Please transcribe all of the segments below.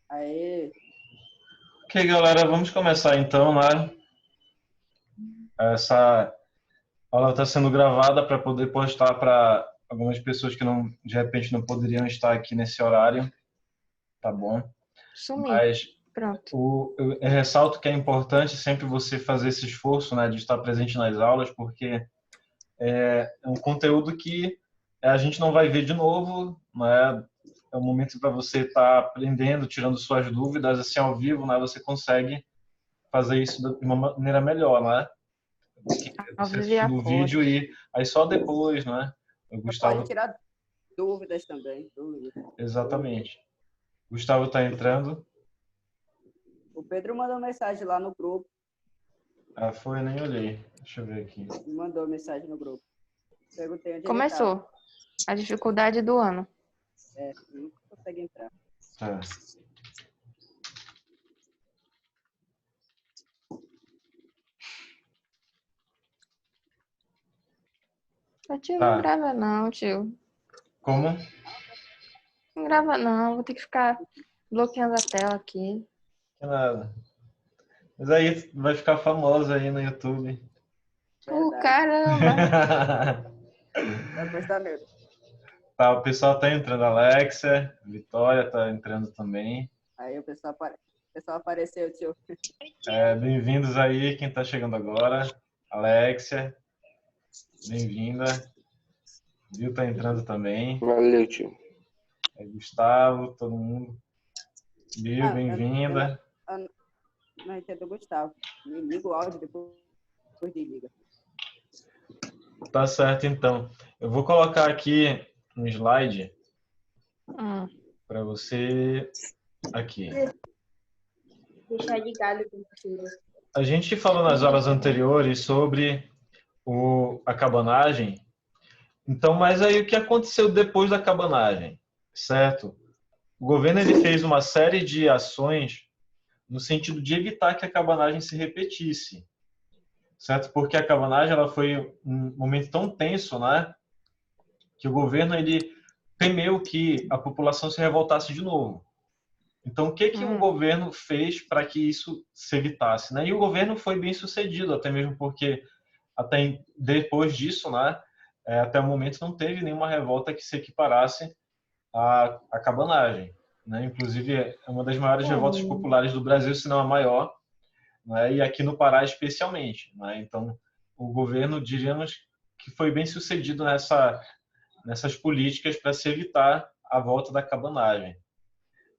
Aê, Ok, galera, vamos começar então, né? Essa aula está sendo gravada para poder postar para algumas pessoas que não, de repente não poderiam estar aqui nesse horário, tá bom? Sumi. Mas Pronto. eu ressalto que é importante sempre você fazer esse esforço, né, de estar presente nas aulas, porque é um conteúdo que a gente não vai ver de novo, né? É um momento para você estar aprendendo, tirando suas dúvidas, assim, ao vivo, né? Você consegue fazer isso de uma maneira melhor, né? Ao Você viver a assistindo o vídeo cores. e aí só depois, né? O você pode Gustavo, tirar dúvidas também. Dúvidas. exatamente. O Gustavo está entrando. O Pedro mandou mensagem lá no grupo. Ah, foi, nem olhei. Deixa eu ver aqui. Me mandou mensagem no grupo. Perguntei onde ele estava. Começou. A dificuldade do ano. Não consegue entrar. Tá. O tio não Tá. grava não, tio. Como? Não grava não. Vou ter que ficar bloqueando a tela aqui. Que nada. Mas aí vai ficar famosa aí no YouTube. Verdade. Caramba! Vai postar mesmo. Tá, o pessoal tá entrando. Alexia, Vitória tá entrando também. Aí o pessoal, o pessoal apareceu, tio. Bem-vindos aí, quem tá chegando agora. Alexia, bem-vinda. Viu tá entrando também. Valeu, tio. Gustavo, todo mundo. Bill, Ah, bem-vinda. eu não entendo o Gustavo. Me liga o áudio depois desliga. Tá certo, então. Eu vou colocar aqui um slide para você. Aqui. Deixar ligado com o A gente falou nas aulas anteriores sobre a cabanagem. Então, mas aí o que aconteceu depois da cabanagem, certo? O governo ele fez uma série de ações no sentido de evitar que a cabanagem se repetisse, certo? Porque a cabanagem ela foi um momento tão tenso, né? Que o governo ele temeu que a população se revoltasse de novo. Então, o que o governo fez para que isso se evitasse, né? E o governo foi bem sucedido, até mesmo porque depois disso, né? Até o momento não teve nenhuma revolta que se equiparasse à cabanagem, né? Inclusive é uma das maiores revoltas populares do Brasil, se não a maior, né? E aqui no Pará especialmente, né? Então, o governo diríamos que foi bem sucedido nessas políticas para se evitar a volta da cabanagem,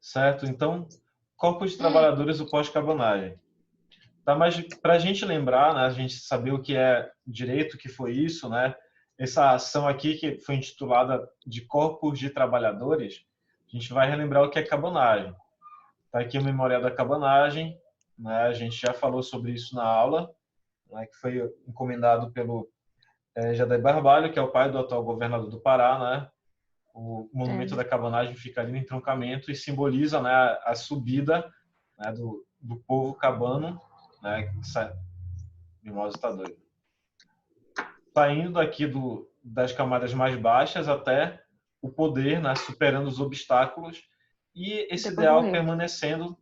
certo? Então, Corpo de Trabalhadores do pós-cabanagem. Tá, mas para a gente lembrar, né, a gente saber o que é direito, o que foi isso, né? Essa ação aqui que foi intitulada de Corpos de Trabalhadores, a gente vai relembrar o que é cabanagem. Tá aqui o memorial da cabanagem, né? A gente já falou sobre isso na aula, né, que foi encomendado pelo Jader Barbalho, que é o pai do atual governador do Pará, né? O monumento da cabanagem fica ali no entroncamento e simboliza, né, a subida, né, do povo cabano, né, que sai, Mimosa está doido, saindo daqui das camadas mais baixas até o poder, né, superando os obstáculos e esse ideal permanecendo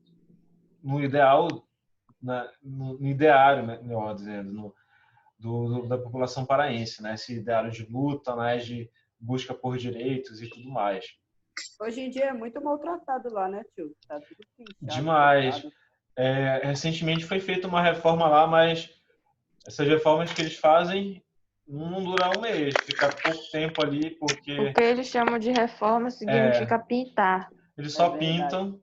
no ideal, né, no ideário, né, melhor dizendo, da população paraense, né, esse ideário de luta, né, de busca por direitos e tudo mais. Hoje em dia é muito maltratado lá, né, tio? Tá tudo pinchado. Demais. Recentemente foi feita uma reforma lá, mas essas reformas que eles fazem não duram um mês, fica pouco tempo ali, porque... O que eles chamam de reforma significa pintar. Eles só pintam,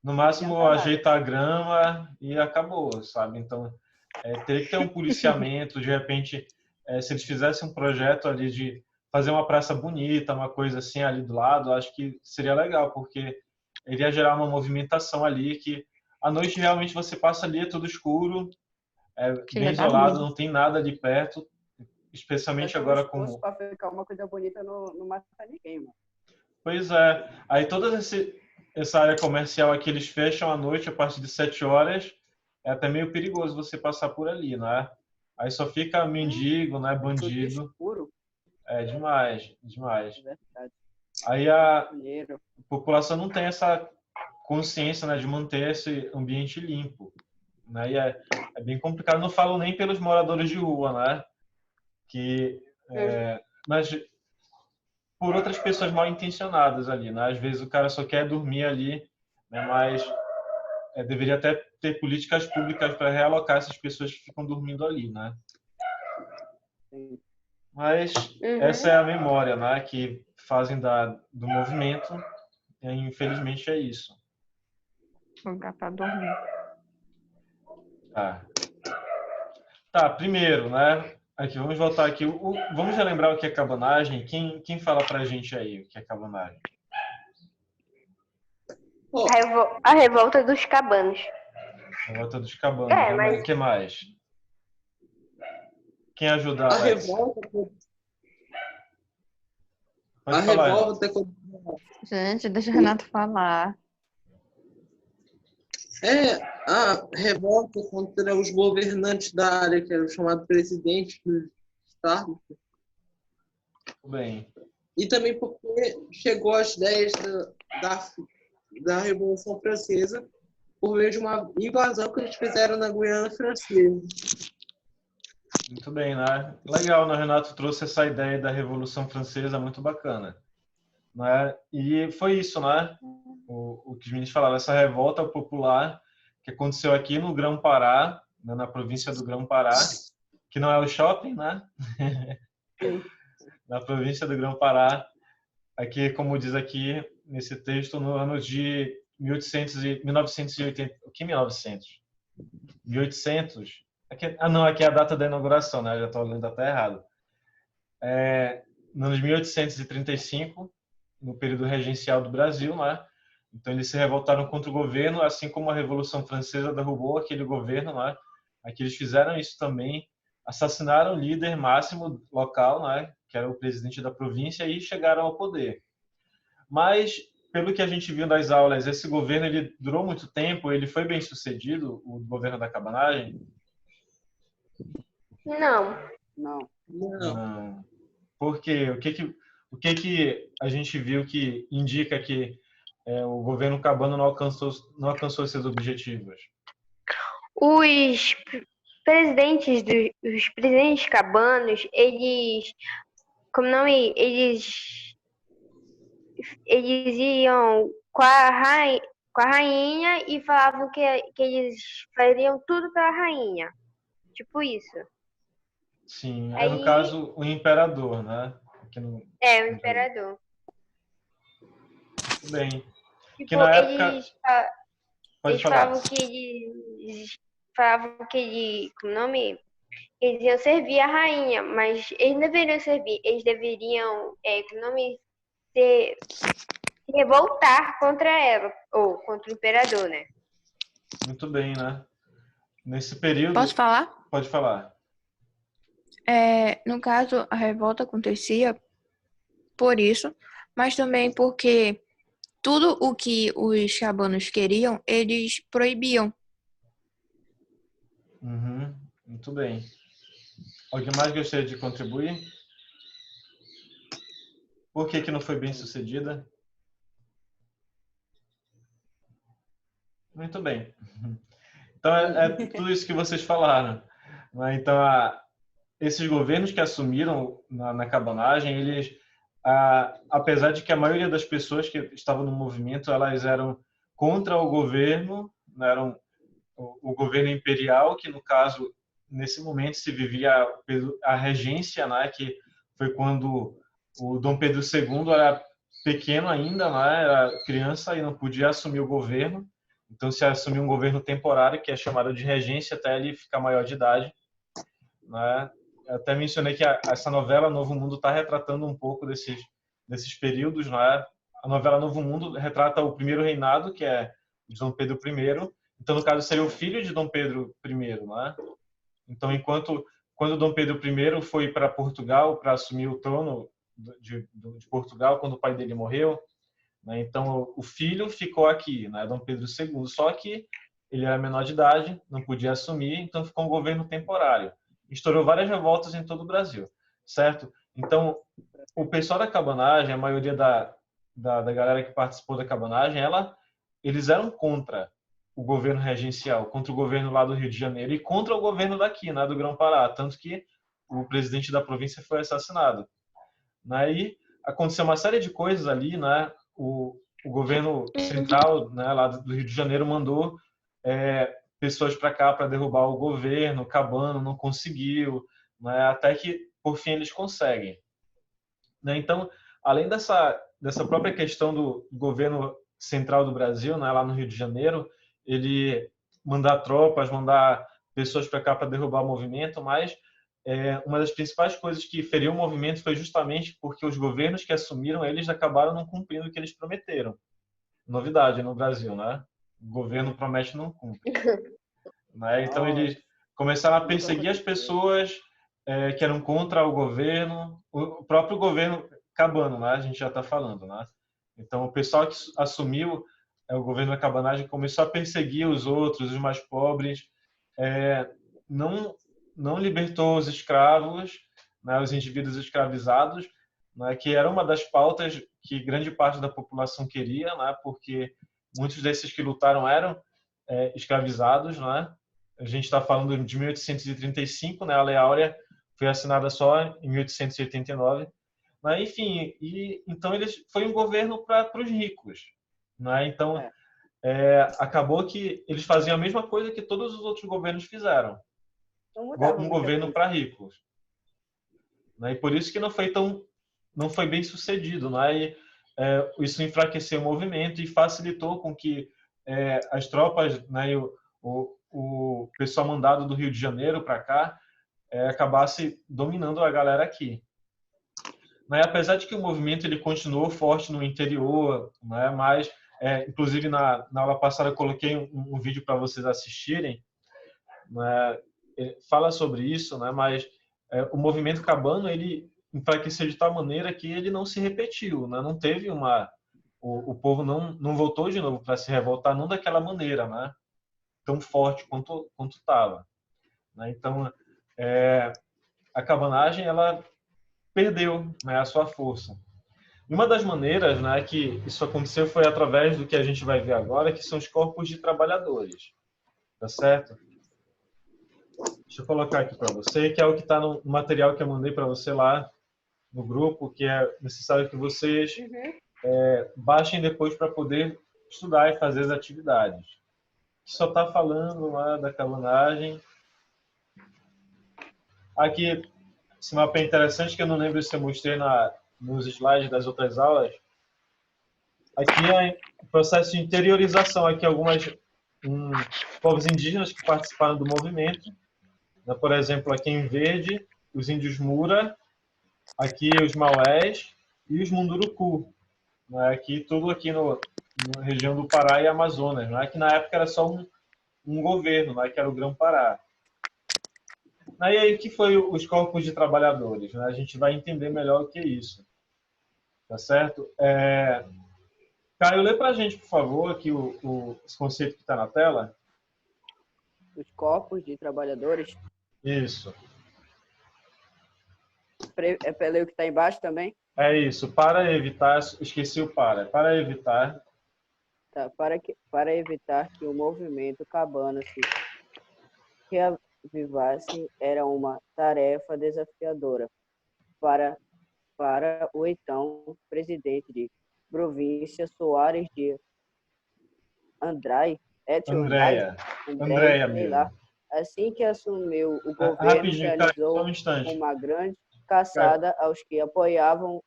no máximo ajeitar a grama e acabou, sabe? Então, teria que ter um policiamento, de repente, se eles fizessem um projeto ali de fazer uma praça bonita, uma coisa assim ali do lado, acho que seria legal, porque iria gerar uma movimentação ali que à noite realmente você passa ali, é tudo escuro, bem isolado, não tem nada ali perto, especialmente agora com... Para ficar uma coisa bonita não mata ninguém, mano. Pois é. Aí toda essa área comercial aqui eles fecham à noite a partir de 7 horas, é até meio perigoso você passar por ali, né? Aí só fica mendigo, né, bandido. Escuro. É demais, demais. É verdade. Aí a população não tem essa consciência, né, de manter esse ambiente limpo, né? E é bem complicado. Não falo nem pelos moradores de rua, né? Mas por outras pessoas mal intencionadas ali, né? Às vezes o cara só quer dormir ali, né? Mas deveria até ter políticas públicas para realocar essas pessoas que ficam dormindo ali, né? Mas essa é a memória, né? Que fazem do movimento. E, infelizmente é isso. Lugar pra dormir. Tá, primeiro, né? Aqui, vamos voltar aqui. Vamos relembrar o que é cabanagem? Quem fala pra gente aí o que é cabanagem? A revolta dos cabanos. Revolta dos cabanos. Mas... O que mais? Quem ajuda, A Alex? revolta... Pode A falar, revolta... Gente, deixa o Renato falar. A revolta contra os governantes da área, que eram chamados presidentes do Estado. Tudo bem. E também porque chegou às ideias da Revolução Francesa por meio de uma invasão que eles fizeram na Guiana Francesa. Muito bem, né? Legal, né? Renato trouxe essa ideia da Revolução Francesa, muito bacana. Né? E foi isso, né? O que os meninos falaram, essa revolta popular que aconteceu aqui no Grão-Pará, né? Na província do Grão-Pará, que não é o shopping, né? Na província do Grão-Pará, aqui, como diz aqui nesse texto, no ano de 1980. O que 1900? 1800? Aqui é a data da inauguração, né? Eu já estou lendo até errado. No ano de 1835, no período regencial do Brasil, né? Então eles se revoltaram contra o governo, assim como a Revolução Francesa derrubou aquele governo, né? Aqui eles fizeram isso também, assassinaram o líder máximo local, né? Que era o presidente da província, e chegaram ao poder. Mas, pelo que a gente viu nas aulas, esse governo ele durou muito tempo, ele foi bem sucedido, o governo da cabanagem? Não. Por quê? O que a gente viu que indica que o governo cabano não alcançou esses objetivos? Os presidentes cabanos, eles, eles iam com a rainha e falavam que eles fariam tudo pela rainha. Tipo isso. Sim, no Aí... caso o imperador, né? o imperador. Tudo bem. Tipo, Que na época... eles falavam que eles iam servir a rainha, mas eles não deveriam servir, eles deveriam se revoltar contra ela, ou contra o imperador, né? Muito bem, né? Nesse período... Posso falar? Pode falar. No caso, a revolta acontecia por isso, mas também porque tudo o que os cabanos queriam, eles proibiam. Muito bem. Alguém mais gostaria de contribuir? Por que não foi bem sucedida? Muito bem. Então, é tudo isso que vocês falaram. Né? Então, esses governos que assumiram na cabanagem, eles, apesar de que a maioria das pessoas que estavam no movimento, elas eram contra o governo, né? Eram o governo imperial, que no caso, nesse momento, se vivia a regência, né? Que foi quando o Dom Pedro II era pequeno ainda, né? Era criança e não podia assumir o governo. Então, se assumiu um governo temporário, que é chamado de regência, até ele ficar maior de idade. Né? Eu até mencionei que essa novela Novo Mundo está retratando um pouco desses períodos. Né? A novela Novo Mundo retrata o primeiro reinado, que é de Dom Pedro I. Então, no caso, seria o filho de Dom Pedro I. Né? Então, quando Dom Pedro I foi para Portugal para assumir o trono de Portugal, quando o pai dele morreu, né? Então, o filho ficou aqui, né? Dom Pedro II. Só que ele era menor de idade, não podia assumir, então ficou um governo temporário. Estourou várias revoltas em todo o Brasil, certo? Então, o pessoal da cabanagem, a maioria da galera que participou da cabanagem, eles eram contra o governo regencial, contra o governo lá do Rio de Janeiro e contra o governo daqui, né, do Grão-Pará, tanto que o presidente da província foi assassinado. Aí aconteceu uma série de coisas ali, né? O governo central, né, lá do Rio de Janeiro mandou pessoas para cá para derrubar o governo, Cabano não conseguiu, né, até que por fim eles conseguem. Né? Então, além dessa própria questão do governo central do Brasil, né, lá no Rio de Janeiro, ele mandar tropas, mandar pessoas para cá para derrubar o movimento, mas uma das principais coisas que feriu o movimento foi justamente porque os governos que assumiram, eles acabaram não cumprindo o que eles prometeram. Novidade no Brasil, né? O governo promete e não cumpre. Né? Então, eles começaram a perseguir as pessoas que eram contra o governo, o próprio governo Cabano, né? A gente já está falando, né? Então, o pessoal que assumiu o governo da cabanagem começou a perseguir os outros, os mais pobres, não libertou os escravos, né, os indivíduos escravizados, né, que era uma das pautas que grande parte da população queria, né, porque muitos desses que lutaram eram escravizados, né? A gente está falando de 1835, né? A Lei Áurea foi assinada só em 1889, né? Enfim, então foi um governo para os ricos, né? Então acabou que eles faziam a mesma coisa que todos os outros governos fizeram, um governo para ricos, né? E por isso que não foi bem sucedido, né? E, isso enfraqueceu o movimento e facilitou com que as tropas, né, e o pessoal mandado do Rio de Janeiro para cá acabasse dominando a galera aqui. Né? Apesar de que o movimento ele continuou forte no interior, né? Mas inclusive na aula passada eu coloquei um vídeo para vocês assistirem, né? Fala sobre isso, né? Mas o movimento cabano ele enfraqueceu de tal maneira que ele não se repetiu, né? Não teve o povo não voltou de novo para se revoltar, não daquela maneira, né? Tão forte quanto estava, né? Então a cabanagem ela perdeu, né, a sua força. E uma das maneiras, né, que isso aconteceu foi através do que a gente vai ver agora, que são os corpos de trabalhadores, tá certo? Deixa eu colocar aqui para você, que é o que está no material que eu mandei para você lá no grupo, que é necessário que vocês baixem depois para poder estudar e fazer as atividades. Só está falando lá da cabanagem. Aqui, esse mapa é interessante, que eu não lembro se eu mostrei nos slides das outras aulas. Aqui é o processo de interiorização. Aqui alguns povos indígenas que participaram do movimento. Por exemplo, aqui em verde, os índios Mura, aqui os Maués e os Munduruku. Aqui tudo aqui na região do Pará e Amazonas. Que na época era só um governo, que era o Grão-Pará. E aí, o que foi os corpos de trabalhadores? A gente vai entender melhor o que é isso. Tá certo? Caio, lê para a gente, por favor, aqui esse conceito que está na tela. Os corpos de trabalhadores. Isso. É para ler o que está embaixo também? É isso. Para evitar... Esqueci o para. Para evitar... Tá, para evitar que o movimento cabano se reavivasse era uma tarefa desafiadora para o então presidente de província Soares de Andréia mesmo. Assim que assumiu o governo, rapidinho, realizou só um instante. uma grande caçada aos que apoiavam.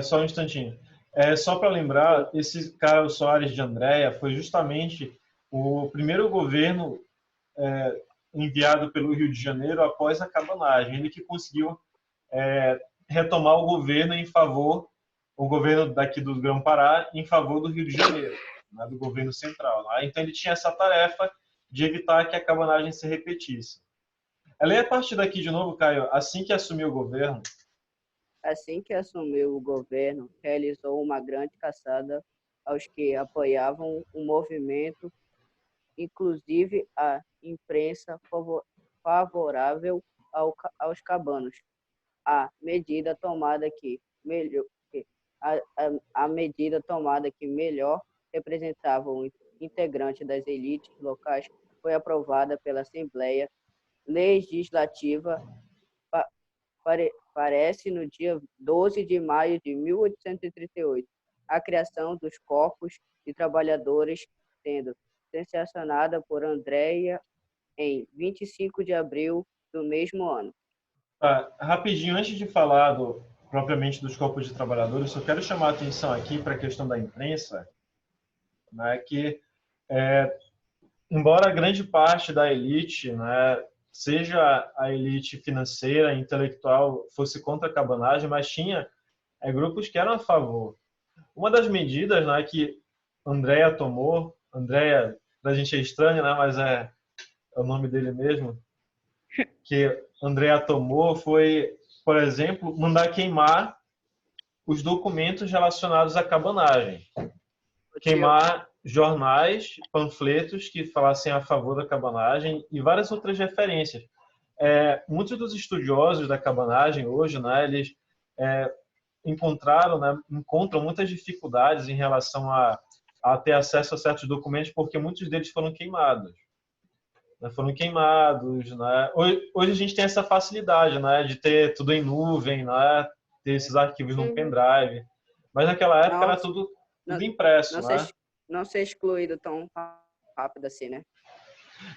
Só um instantinho. Só para lembrar, esse cara, o Soares de Andréia, foi justamente o primeiro governo enviado pelo Rio de Janeiro após a cabanagem. Ele que conseguiu retomar o governo o governo daqui do Grão-Pará em favor do Rio de Janeiro, do governo central. Então ele tinha essa tarefa de evitar que a cabanagem se repetisse. Ela ia partir daqui de novo, Caio, assim que assumiu o governo. Assim que assumiu o governo, realizou uma grande caçada aos que apoiavam o movimento, inclusive a imprensa favorável aos cabanos. A medida tomada que melhor representavam o integrante das elites locais foi aprovada pela Assembleia Legislativa, parece no dia 12 de maio de 1838, a criação dos corpos de trabalhadores, sendo sancionada por Andréia em 25 de abril do mesmo ano. Rapidinho, antes de falar propriamente dos corpos de trabalhadores, só quero chamar a atenção aqui para a questão da imprensa, né, que, embora grande parte da elite, né, seja a elite financeira, intelectual, fosse contra a cabanagem, mas tinha grupos que eram a favor. Uma das medidas, né, que Andréia tomou, Andréia, pra gente é estranho, né, mas é o nome dele mesmo, que Andréia tomou foi, por exemplo, mandar queimar os documentos relacionados à cabanagem. Queimar jornais, panfletos que falassem a favor da cabanagem e várias outras referências. Muitos dos estudiosos da cabanagem hoje, né, eles encontram muitas dificuldades em relação a ter acesso a certos documentos, porque muitos deles foram queimados. Né? Hoje a gente tem essa facilidade, né, de ter tudo em nuvem, né, ter esses arquivos num pendrive. Mas naquela época era tudo impresso, né? Não ser excluído tão rápido assim, né?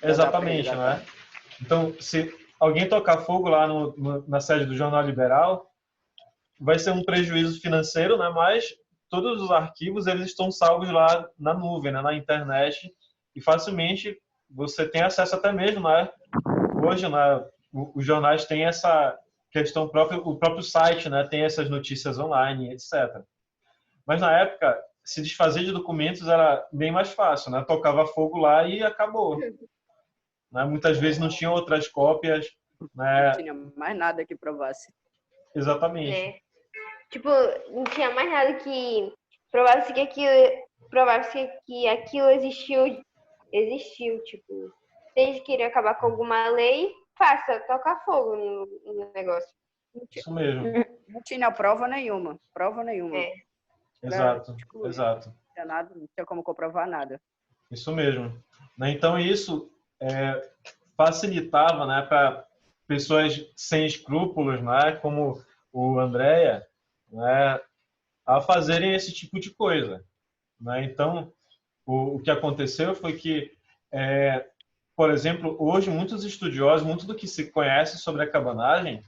Exatamente, né? Então, se alguém tocar fogo lá na sede do Jornal Liberal, vai ser um prejuízo financeiro, né? Mas todos os arquivos eles estão salvos lá na nuvem, né? Na internet, e facilmente você tem acesso até mesmo, né? Hoje, né? Os jornais têm essa questão própria, o próprio site, né? Tem essas notícias online, etc. Mas na época, se desfazer de documentos era bem mais fácil, né? Tocava fogo lá e acabou. Né? Muitas vezes não tinha outras cópias, né? Não tinha mais nada que provasse. Exatamente. Tipo, não tinha mais nada que provasse que aquilo existiu, tipo. Se eles queriam acabar com alguma lei, toca fogo no negócio. Isso mesmo. Não tinha prova nenhuma. Exato. Não tinha como comprovar nada. Isso mesmo. Então isso facilitava, né, para pessoas sem escrúpulos, né, como o Andréia, né, a fazerem esse tipo de coisa. Né? Então, o que aconteceu foi que, por exemplo, hoje muitos estudiosos, muito do que se conhece sobre a cabanagem,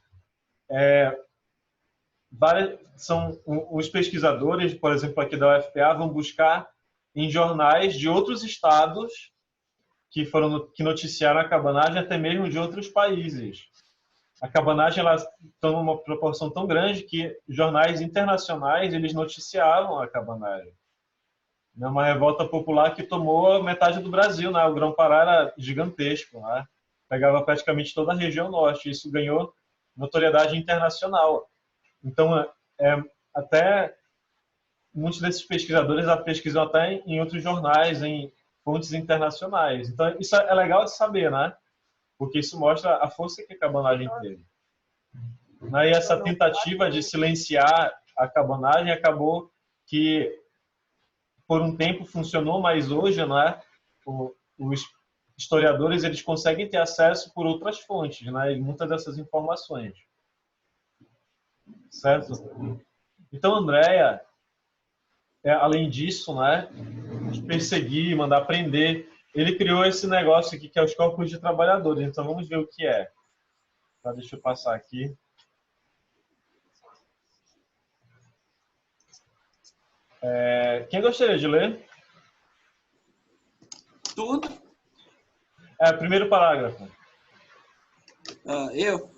são os pesquisadores, por exemplo, aqui da UFPA, vão buscar em jornais de outros estados que noticiaram a cabanagem, até mesmo de outros países. A cabanagem ela toma uma proporção tão grande que jornais internacionais eles noticiavam a cabanagem. É uma revolta popular que tomou metade do Brasil, né? O Grão-Pará era gigantesco, né? Pegava praticamente toda a região norte. Isso ganhou notoriedade internacional. Então, até muitos desses pesquisadores pesquisam até em outros jornais, em fontes internacionais. Então, isso é legal de saber, né? Porque isso mostra a força que a cabanagem teve. E essa tentativa de silenciar a cabanagem acabou que, por um tempo, funcionou, mas hoje, né, os historiadores eles conseguem ter acesso por outras fontes, né, e muitas dessas informações. Certo? Então, Andréia, além disso, né, de perseguir, mandar prender, ele criou esse negócio aqui que é os corpos de trabalhadores. Então, vamos ver o que é. Tá, deixa eu passar aqui. Quem gostaria de ler? Tudo. Primeiro parágrafo. Eu.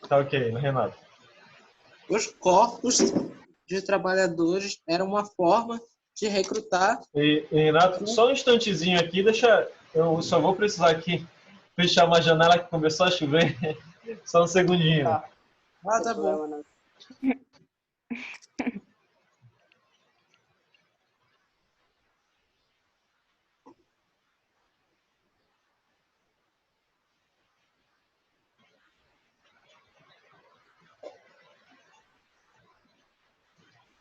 Tá ok, Renato. Os corpos de trabalhadores eram uma forma de recrutar. E Renato, só um instantezinho aqui, eu só vou precisar aqui fechar uma janela que começou a chover. Só um segundinho. Tá bom.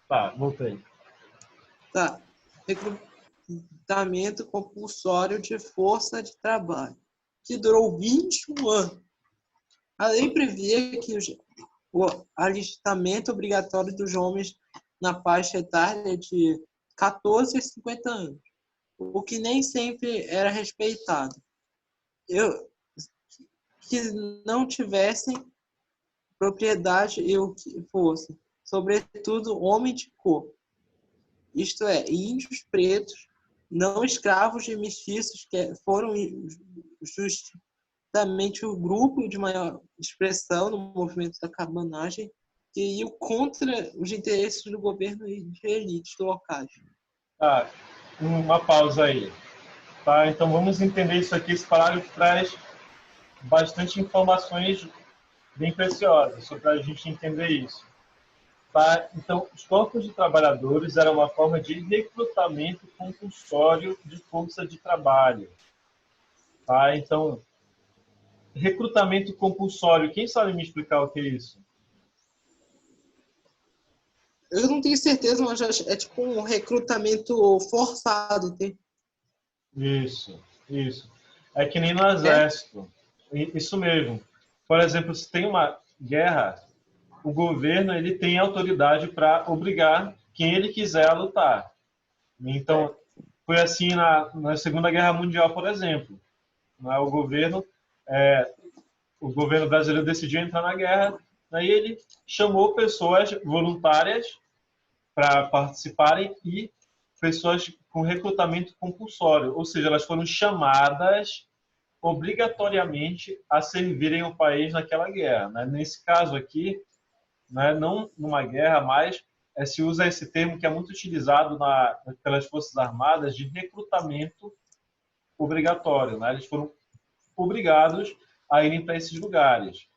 Tá, voltei. Tá. recrutamento compulsório de força de trabalho, que durou 21 anos. A lei previa que o alistamento obrigatório dos homens na faixa etária de 14 a 50 anos, o que nem sempre era respeitado. Que não tivessem propriedade e o que fosse, sobretudo homem de cor, isto é, índios, pretos, não escravos e mestiços, que foram justamente o grupo de maior expressão no movimento da cabanagem, que ia contra os interesses do governo e de elites locais. Tá, uma pausa aí. Tá, então vamos entender isso aqui. Esse parágrafo traz bastante informações bem preciosas sobre a gente entender isso. Tá? Então, os corpos de trabalhadores eram uma forma de recrutamento compulsório de força de trabalho. Tá? Então, recrutamento compulsório, quem sabe me explicar o que é isso? Eu não tenho certeza, mas é tipo um recrutamento forçado. Isso. É que nem no exército. Isso mesmo. Por exemplo, se tem uma guerra, o governo ele tem autoridade para obrigar quem ele quiser a lutar. Então, foi assim na Segunda Guerra Mundial, por exemplo. O governo brasileiro decidiu entrar na guerra, aí ele chamou pessoas voluntárias para participarem e pessoas com recrutamento compulsório, ou seja, elas foram chamadas obrigatoriamente a servirem o país naquela guerra. Nesse caso aqui, não numa guerra, mas se usa esse termo que é muito utilizado pelas Forças Armadas de recrutamento obrigatório. Eles foram obrigados a irem para esses lugares.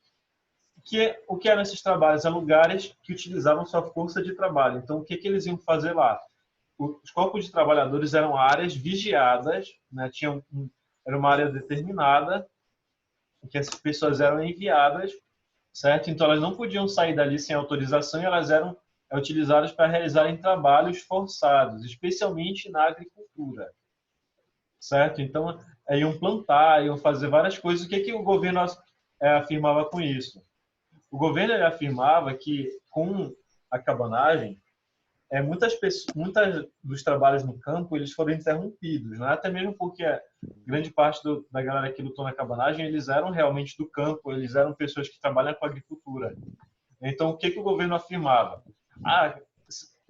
O que eram esses trabalhos? Eram lugares que utilizavam sua força de trabalho. Então, o que eles iam fazer lá? Os corpos de trabalhadores eram áreas vigiadas, era uma área determinada, em que essas pessoas eram enviadas, certo? Então, elas não podiam sair dali sem autorização e elas eram utilizadas para realizarem trabalhos forçados, especialmente na agricultura, certo? Então, iam plantar, iam fazer várias coisas. O que o governo afirmava com isso? O governo afirmava que, com a cabanagem, muitas dos trabalhos no campo eles foram interrompidos, até mesmo porque grande parte da galera que lutou na cabanagem eles eram realmente do campo, eles eram pessoas que trabalham com agricultura. Então, o que o governo afirmava?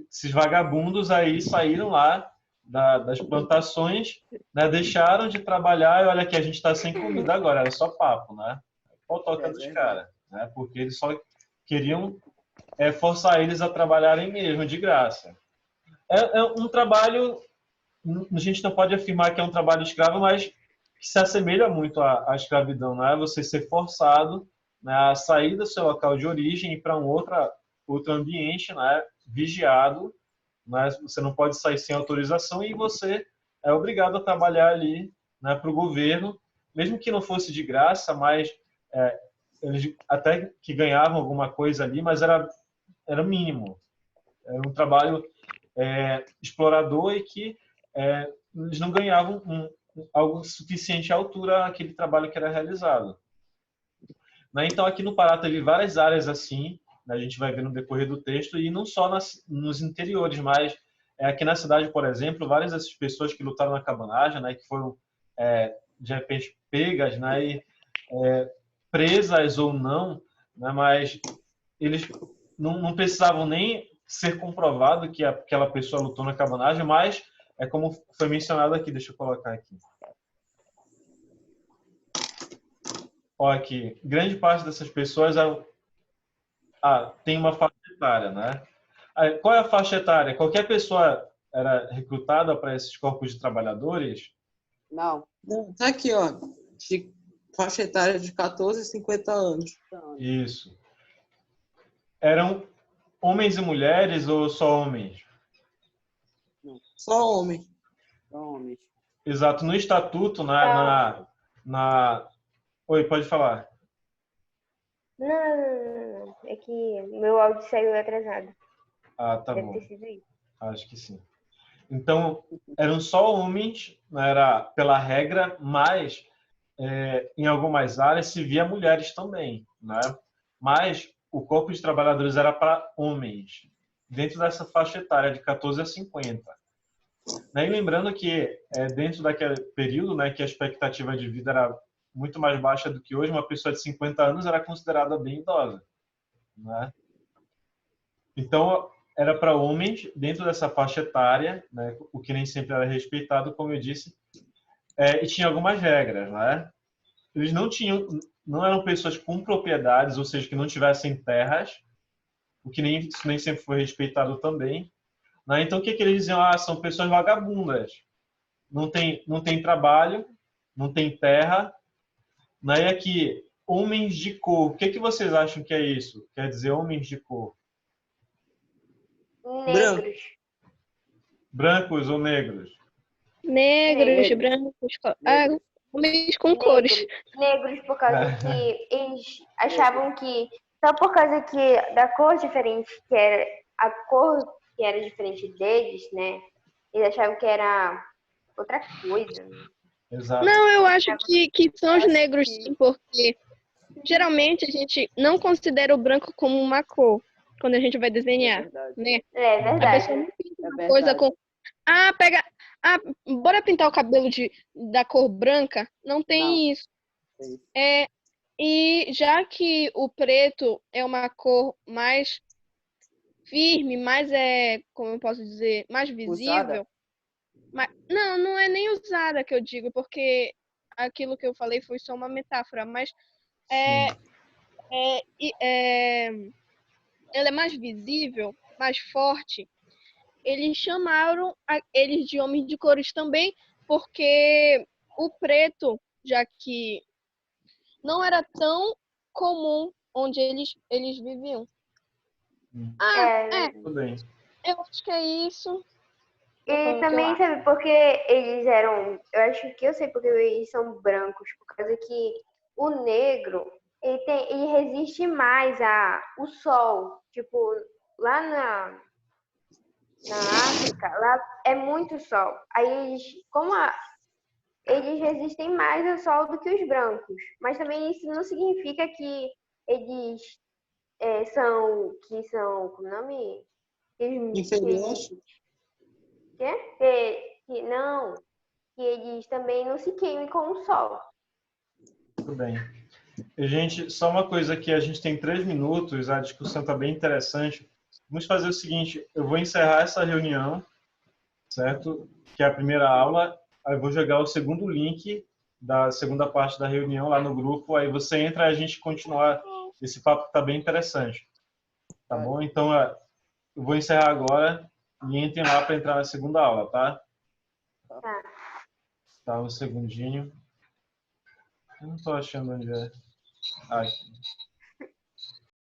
Esses vagabundos aí saíram lá das plantações, deixaram de trabalhar e olha que a gente está sem comida agora, era só papo, Qual toca dos caras, porque eles só queriam forçar eles a trabalharem mesmo, de graça. É um trabalho, a gente não pode afirmar que é um trabalho escravo, mas que se assemelha muito à escravidão, Você ser forçado a sair do seu local de origem e ir para um outro ambiente, vigiado, Você não pode sair sem autorização e você é obrigado a trabalhar ali, para o governo, mesmo que não fosse de graça, mas eles até que ganhavam alguma coisa ali, mas era mínimo. Era um trabalho explorador e que eles não ganhavam algo suficiente à altura àquele trabalho que era realizado. Então, aqui no Pará teve várias áreas assim, a gente vai ver no decorrer do texto, e não só nos interiores, mas aqui na cidade, por exemplo, várias dessas pessoas que lutaram na cabanagem, que foram, de repente, pegas, e presas ou não, mas eles não precisavam nem ser comprovado que aquela pessoa lutou na cabanagem, mas é como foi mencionado aqui, deixa eu colocar aqui. Olha aqui, grande parte dessas pessoas tem uma faixa etária, Qual é a faixa etária? Qualquer pessoa era recrutada para esses corpos de trabalhadores? Não. Tá aqui, ó, de faixa etária de 14 a 50 anos. Isso. Eram homens e mulheres ou só homens? Só homens. Só homens. Exato. No estatuto, Oi, pode falar. Não. É que meu áudio saiu atrasado. Tá Deve bom. ter sido isso. Acho que sim. Então, eram só homens, né, era pela regra, mas em algumas áreas se via mulheres também, né? Mas o corpo de trabalhadores era para homens, dentro dessa faixa etária de 14 a 50. Né? E lembrando que dentro daquele período, né, que a expectativa de vida era muito mais baixa do que hoje, uma pessoa de 50 anos era considerada bem idosa, né? Então, era para homens dentro dessa faixa etária, né, o que nem sempre era respeitado, como eu disse, e tinha algumas regras, né? Eles não eram pessoas com propriedades, ou seja, que não tivessem terras, o que isso nem sempre foi respeitado também. Né? Então, o que eles diziam? Ah, são pessoas vagabundas, não tem trabalho, não tem terra. Né? E aqui, homens de cor, o que vocês acham que é isso? Quer dizer homens de cor? Branco. Negros. Brancos ou negros? Negros, Negros. brancos, Negros. homens com cores. Negros por causa que eles achavam que só por causa que da cor diferente, que era a cor que era diferente deles, né? Eles achavam que era outra coisa. Exato. Não, eu acho que são os Acho negros, que- sim, porque geralmente a gente não considera o branco como uma cor quando a gente vai É desenhar, verdade. né? É A pessoa verdade. não pinta É uma coisa verdade. com. Bora pintar o cabelo da cor branca? Não tem Não. isso. É isso. E já que o preto é uma cor mais firme, mais como eu posso dizer, mais visível. Usada? Não é nem usada que eu digo, porque aquilo que eu falei foi só uma metáfora, mas Sim. ela é mais visível, mais forte. Eles chamaram eles de homens de cores também, porque o preto, já que não era tão comum onde eles viviam. Tudo bem. Eu acho que é isso. E também, sabe, porque eles eram. Eu acho que eu sei porque eles são brancos, por causa que o negro ele resiste mais ao sol. Tipo, lá na África, lá é muito sol. Aí eles, eles resistem mais ao sol do que os brancos. Mas também isso não significa que eles são, como é o nome? Inferiores. Não, que eles também não se queimem com o sol. Tudo bem. E, gente, só uma coisa aqui, a gente tem 3 minutos, a discussão está bem interessante. Vamos fazer o seguinte, eu vou encerrar essa reunião, certo? Que é a primeira aula, aí eu vou jogar o segundo link da segunda parte da reunião lá no grupo, aí você entra e a gente continua esse papo que está bem interessante. Tá bom? Então, eu vou encerrar agora e entrem lá para entrar na segunda aula, tá? Tá. Tá, um segundinho. Eu não estou achando onde é. Aqui.